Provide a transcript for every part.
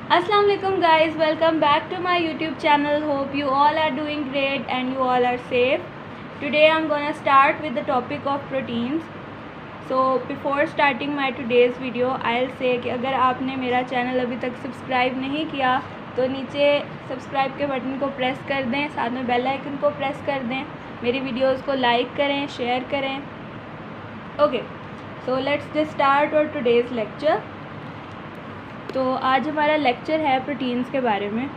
Assalamu alaikum guys, welcome back to my YouTube channel. Hope you all are doing great and you all are safe. Today I'm gonna start with the topic of proteins. So before starting my today's video, I'll say कि अगर आपने मेरा channel अभी तक subscribe नहीं किया तो नीचे सब्सक्राइब के बटन को प्रेस कर दें, साथ में बेल आइकन को प्रेस कर दें, मेरी वीडियोस को लाइक करें, शेयर करें. Okay, so let's just start और टुडेज़ लेक्चर. तो आज हमारा लेक्चर है प्रोटीन्स के बारे में.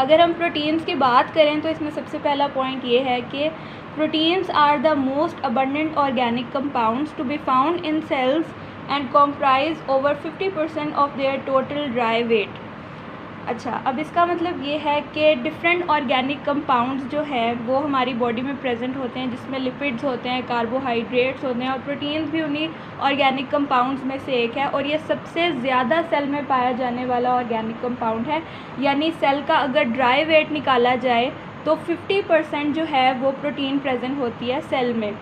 अगर हम प्रोटीन्स की बात करें तो इसमें सबसे पहला पॉइंट ये है कि proteins are the most abundant organic compounds to be found in cells and comprise over 50% of their total dry weight. अच्छा, अब इसका मतलब ये है कि डिफरेंट ऑर्गेनिक कंपाउंड्स जो है वो हमारी बॉडी में प्रेजेंट होते हैं, जिसमें लिपिड्स होते हैं, कार्बोहाइड्रेट्स होते हैं और प्रोटीन्स भी उन्हीं ऑर्गेनिक कंपाउंड्स में से एक है. और ये सबसे ज़्यादा सेल में पाया जाने वाला ऑर्गेनिक कंपाउंड है. यानी सेल का अगर ड्राई वेट निकाला जाए तो 50% जो है वो प्रोटीन प्रेजेंट होती है सेल में.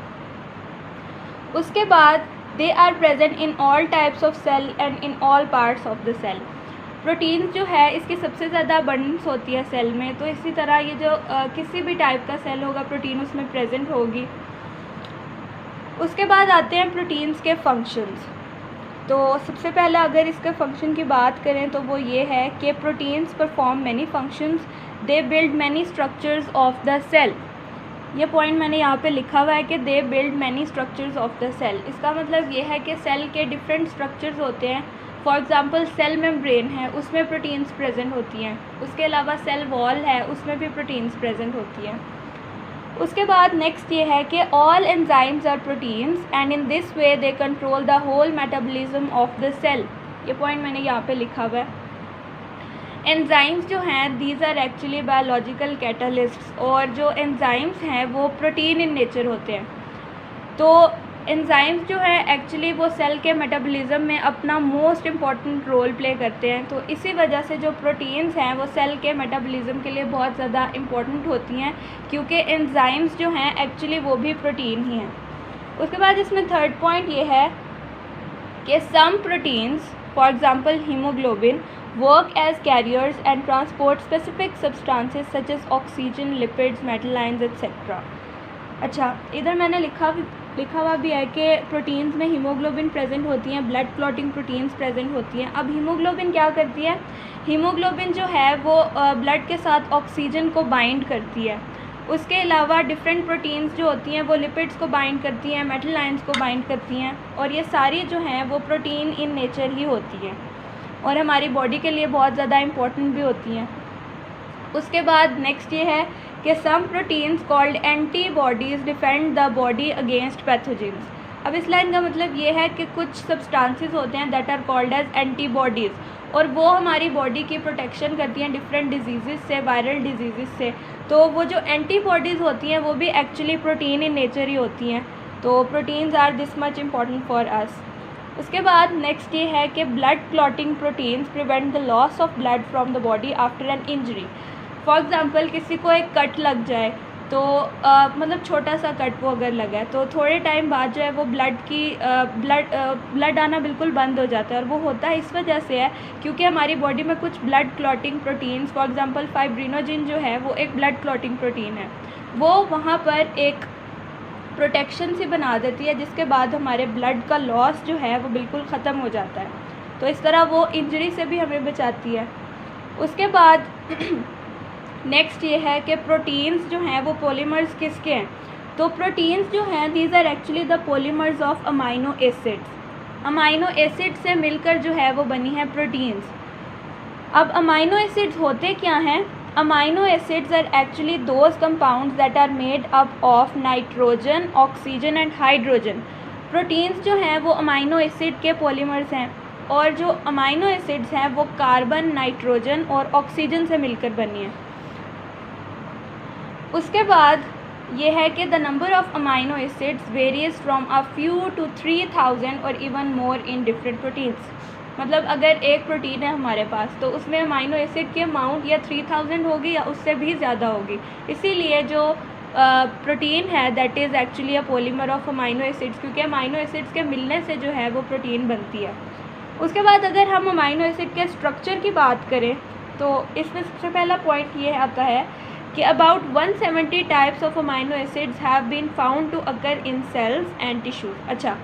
उसके बाद they are present in all types of cell and in all parts of the cell. Proteins जो है इसकी सबसे ज़्यादा अबंडेंस होती है सेल में. तो इसी तरह ये जो किसी भी टाइप का सेल होगा प्रोटीन उसमें प्रेजेंट होगी. उसके बाद आते हैं प्रोटीन्स के फंक्शंस. तो सबसे पहले अगर इसके फंक्शन की बात करें तो वो ये है कि proteins perform many functions, they build many structures of the cell. ये पॉइंट मैंने यहाँ पे लिखा हुआ है कि they build many structures of the cell. इसका मतलब ये है कि सेल के डिफरेंट स्ट्रक्चर्स होते हैं. फॉर एग्ज़ाम्पल सेल मेम्ब्रेन है, उसमें प्रोटीन्स प्रेजेंट होती हैं. उसके अलावा सेल वॉल है, उसमें भी प्रोटीन्स प्रेजेंट होती हैं. उसके बाद नेक्स्ट ये है कि all enzymes are proteins and in this way they control the whole metabolism of the cell. ये पॉइंट मैंने यहाँ पे लिखा हुआ है. एंजाइम्स जो हैं these are actually biological catalysts, और जो एंजाइम्स हैं वो प्रोटीन इन नेचर होते हैं. तो एंजाइम्स जो है एक्चुअली वो सेल के मेटाबॉलिज्म में अपना मोस्ट इम्पॉर्टेंट रोल प्ले करते हैं. तो इसी वजह से जो प्रोटीन्स हैं वो सेल के मेटाबॉलिज्म के लिए बहुत ज़्यादा इम्पॉर्टेंट होती हैं, क्योंकि एंजाइम्स जो हैं एक्चुअली वो भी प्रोटीन ही हैं. उसके बाद इसमें थर्ड पॉइंट ये है कि some proteins for example haemoglobin work as carriers and transport specific substances such as oxygen, lipids, metal ions etcetera. अच्छा, इधर मैंने लिखा हुआ भी है कि प्रोटीन्स में हीमोग्लोबिन प्रेजेंट होती हैं, ब्लड क्लॉटिंग प्रोटीन्स प्रेजेंट होती हैं. अब हीमोग्लोबिन क्या करती है? हीमोग्लोबिन जो है वो ब्लड के साथ ऑक्सीजन को बाइंड करती है. उसके अलावा डिफरेंट प्रोटीन्स जो होती हैं वो लिपिड्स को बाइंड करती हैं, मेटल आयंस को बाइंड करती हैं, और ये सारी जो हैं वो प्रोटीन इन नेचर ही होती हैं और हमारी बॉडी के लिए बहुत ज़्यादा इम्पोर्टेंट भी होती हैं. उसके बाद नेक्स्ट ये है कि some proteins called antibodies defend the body against pathogens. अब इस लाइन का मतलब ये है कि कुछ सब्सटेंसेस होते हैं that are called as antibodies, और वो हमारी बॉडी की प्रोटेक्शन करती हैं डिफरेंट डिजीज़ से, वायरल डिजीज़ से. तो वो जो एंटीबॉडीज़ होती हैं वो भी एक्चुअली प्रोटीन इन नेचर ही होती हैं. तो proteins are this much important for us. उसके बाद नेक्स्ट ये है कि blood clotting proteins prevent the loss of blood from the body after an injury. For example किसी को एक कट लग जाए तो मतलब छोटा सा कट वो अगर लगा है तो थोड़े टाइम बाद जो है वो ब्लड आना बिल्कुल बंद हो जाता है. और वो होता है इस वजह से है क्योंकि हमारी बॉडी में कुछ blood clotting proteins, for example fibrinogen जो है वो एक ब्लड क्लॉटिंग प्रोटीन है, वो वहाँ पर एक प्रोटेक्शन सी बना देती है, जिसके बाद हमारे ब्लड का लॉस जो है वो बिल्कुल ख़त्म हो जाता है. तो इस तरह वो इंजरी से भी हमें बचाती है. उसके बाद नेक्स्ट ये है कि प्रोटीन्स जो हैं वो पॉलीमर्स किसके हैं? तो प्रोटीन्स जो हैं these are actually the polymers of amino acids. Amino acid से मिलकर जो है वो बनी है प्रोटीन्स. अब अमाइनो एसिड्स होते क्या हैं? Amino acids are actually those compounds that are made up of nitrogen, oxygen and hydrogen. Proteins जो हैं वो अमाइनो एसिड के पॉलीमर्स हैं, और जो अमाइनो एसिड्स हैं वो कार्बन, नाइट्रोजन और ऑक्सीजन से मिलकर बनी हैं. उसके बाद ये है कि the number of amino acids varies from a few to 3000 और even more in different proteins. मतलब अगर एक प्रोटीन है हमारे पास तो उसमें अमाइनो एसिड की अमाउंट या 3000 होगी या उससे भी ज़्यादा होगी. इसीलिए जो प्रोटीन है that is actually a polymer of amino acids, क्योंकि अमाइनो एसिड्स के मिलने से जो है वो प्रोटीन बनती है. उसके बाद अगर हम अमाइनो एसिड के स्ट्रक्चर की बात करें तो इसमें सबसे पहला पॉइंट ये आता है कि about 170 types of amino acids have been found to occur in cells and tissues. अच्छा,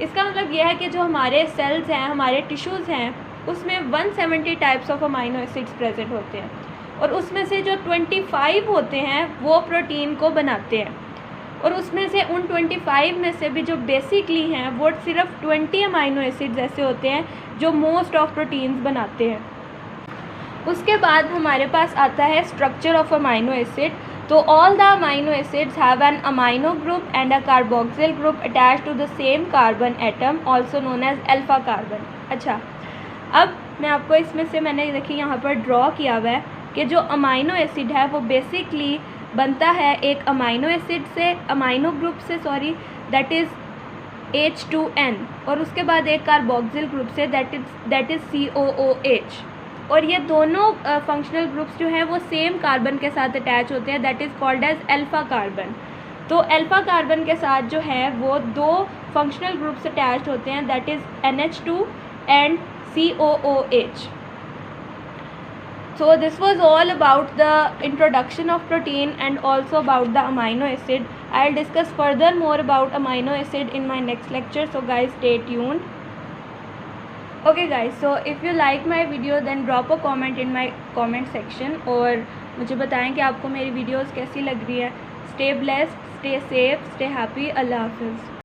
इसका मतलब यह है कि जो हमारे सेल्स हैं, हमारे टिश्यूज़ हैं, उसमें 170 types of amino acids present होते हैं और उसमें से जो 25 होते हैं वो प्रोटीन को बनाते हैं और उसमें से उन 25 में से भी जो बेसिकली हैं वो सिर्फ 20 अमाइनो एसिड्स ऐसे होते हैं जो मोस्ट ऑफ प्रोटीन्स बनाते हैं। उसके बाद हमारे पास आता है स्ट्रक्चर ऑफ अमाइनो एसिड। तो all the amino acids have an amino group and a carboxyl group attached to the same carbon atom also known as alpha carbon. अच्छा, अब मैं आपको इसमें से मैंने देखिए यहाँ पर ड्रॉ किया हुआ है कि जो अमाइनो एसिड है वो बेसिकली बनता है एक अमाइनो एसिड से, अमाइनो ग्रुप से सॉरी, दैट इज़ H2N, और उसके बाद एक carboxyl group say that is COOH। और ये दोनों फंक्शनल ग्रुप्स जो हैं वो सेम कार्बन के साथ अटैच होते हैं, that is called as alpha carbon. तो अल्फ़ा कार्बन के साथ जो है वो दो फंक्शनल ग्रुप्स अटैच होते हैं, that is NH2 and COOH. So this was all about the introduction of protein and also about the amino acid. I'll discuss further more about amino acid in my next lecture, so guys stay tuned. Okay guys, so if you like my video then drop a comment in my comment section और मुझे बताएं कि आपको मेरी videos कैसी लग रही है। Stay blessed, stay safe, stay happy. अल्लाह हाफिज़।